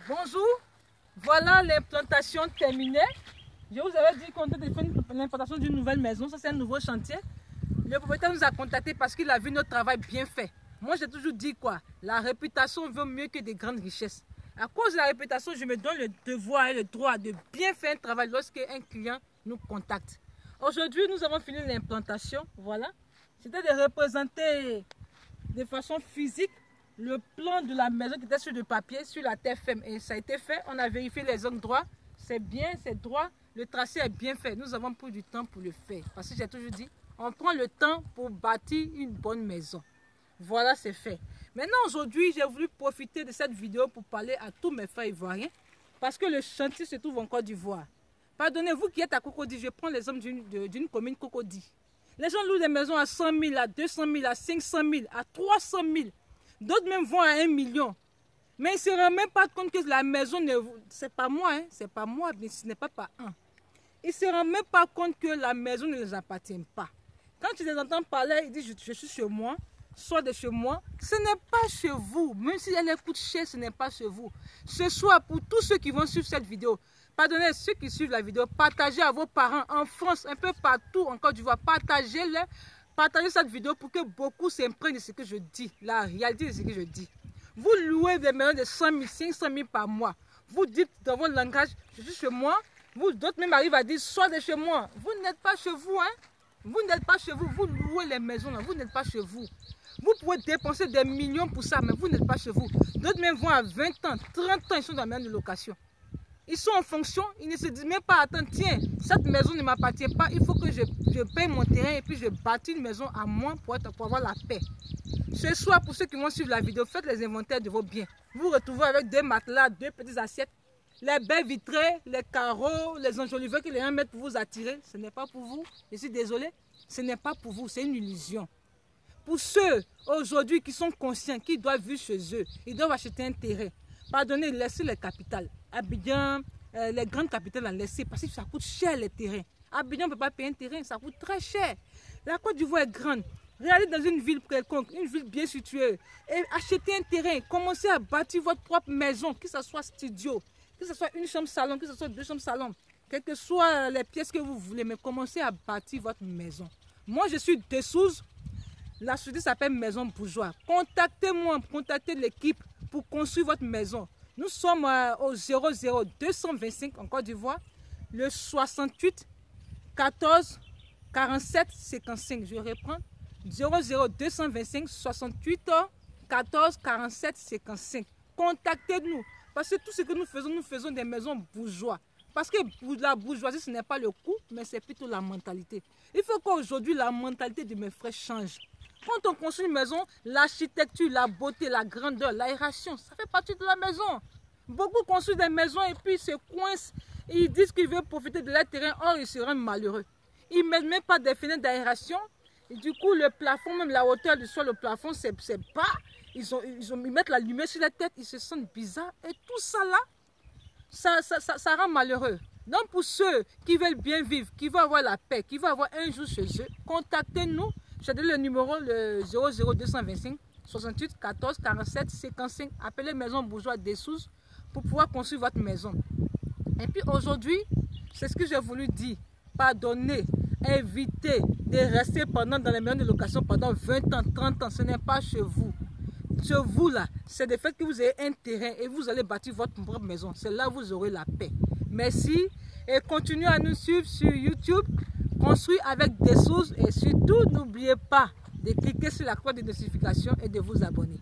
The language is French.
Bonjour, voilà l'implantation terminée. Je vous avais dit qu'on était fait l'implantation d'une nouvelle maison, ça c'est un nouveau chantier. Le propriétaire nous a contactés parce qu'il a vu notre travail bien fait. Moi j'ai toujours dit quoi, la réputation vaut mieux que des grandes richesses. À cause de la réputation, je me donne le devoir et le droit de bien faire un travail lorsqu'un client nous contacte. Aujourd'hui, nous avons fini l'implantation, voilà. C'était de représenter de façon physique le plan de la maison qui était sur le papier, sur la terre ferme. Et ça a été fait, on a vérifié les angles droits. C'est bien, c'est droit, le tracé est bien fait. Nous avons pris du temps pour le faire. Parce que j'ai toujours dit, on prend le temps pour bâtir une bonne maison. Voilà, c'est fait. Maintenant, aujourd'hui, j'ai voulu profiter de cette vidéo pour parler à tous mes frères ivoiriens. Parce que le chantier se trouve en Côte d'Ivoire. Pardonnez-vous qui êtes à Cocody, je prends l'exemple d'une commune Cocody. Les gens louent des maisons à 100 000, à 200 000, à 500 000, à 300 000. D'autres même vont à 1 million. Mais ils ne se rendent même pas compte que la maison, c'est pas moi, hein, c'est pas moi, mais ce n'est pas par un. Ils ne se rendent même pas compte que la maison ne les appartient pas. Quand tu les entends parler, ils disent je suis chez moi, soit de chez moi. Ce n'est pas chez vous. Même si elle coûte cher, ce n'est pas chez vous. Ce soir, pour tous ceux qui vont suivre cette vidéo, pardonnez ceux qui suivent la vidéo, partagez à vos parents en France, un peu partout en Côte d'Ivoire, partagez-les. Partagez cette vidéo pour que beaucoup s'imprègnent de ce que je dis, la réalité de ce que je dis. Vous louez des maisons de 100 000, 500 000 par mois. Vous dites dans votre langage, je suis chez moi. Vous, d'autres même arrivent à dire, sois de chez moi. Vous n'êtes pas chez vous, hein. Vous n'êtes pas chez vous. Vous louez les maisons, là. Vous n'êtes pas chez vous. Vous pouvez dépenser des millions pour ça, mais vous n'êtes pas chez vous. D'autres même vont à 20 ans, 30 ans, ils sont dans la maison de location. Ils sont en fonction, ils ne se disent même pas, attends, tiens, cette maison ne m'appartient pas, il faut que je paye mon terrain et puis je bâtis une maison à moi pour avoir la paix. Ce soir, pour ceux qui vont suivre la vidéo, faites les inventaires de vos biens. Vous vous retrouvez avec deux matelas, deux petites assiettes, les baies vitrées, les carreaux, les enjoliveurs que les gens mettent pour vous attirer. Ce n'est pas pour vous, je suis désolé, ce n'est pas pour vous, c'est une illusion. Pour ceux aujourd'hui qui sont conscients, qui doivent vivre chez eux, ils doivent acheter un terrain. Pardonnez, laissez les capitales. Abidjan, les grandes capitales à laisser parce que ça coûte cher les terrains. Abidjan ne peut pas payer un terrain, ça coûte très cher. La Côte d'Ivoire est grande. Regardez dans une ville quelconque, une ville bien située, et achetez un terrain, commencez à bâtir votre propre maison, que ce soit studio, que ce soit une chambre salon, que ce soit deux chambres salon, quelles que soient les pièces que vous voulez, mais commencez à bâtir votre maison. Moi, je suis Dessouze, la société s'appelle Maison Bourgeois. Contactez-moi, contactez l'équipe pour construire votre maison. Nous sommes au 00225 en Côte d'Ivoire, le 68 14 47 55. Je reprends, 00225 68 14 47 55. Contactez-nous parce que tout ce que nous faisons des maisons bourgeois. Parce que la bourgeoisie, ce n'est pas le coût, mais c'est plutôt la mentalité. Il faut qu'aujourd'hui, la mentalité de mes frères change. Quand on construit une maison, l'architecture, la beauté, la grandeur, l'aération, ça fait partie de la maison. Beaucoup construisent des maisons et puis se coincent. Ils disent qu'ils veulent profiter de leur terrain, or ils se rendent malheureux. Ils ne mettent même pas des fenêtres d'aération. Et du coup, le plafond, même la hauteur du sol, le plafond, c'est bas. Ils mettent la lumière sur la tête, ils se sentent bizarres. Et tout ça là, ça rend malheureux. Donc pour ceux qui veulent bien vivre, qui veulent avoir la paix, qui veulent avoir un jour chez eux, contactez-nous. Je donne le numéro, le 00225 68 14 47 55. Appelez Maison Bourgeois Dessouze pour pouvoir construire votre maison. Et puis aujourd'hui, c'est ce que j'ai voulu dire. Pardonnez, évitez de rester dans les maisons de location pendant 20 ans, 30 ans. Ce n'est pas chez vous. Chez vous là, c'est le fait que vous ayez un terrain et vous allez bâtir votre propre maison. C'est là que vous aurez la paix. Merci et continuez à nous suivre sur YouTube. Construire avec Dessouze et surtout n'oubliez pas de cliquer sur la cloche de notification et de vous abonner.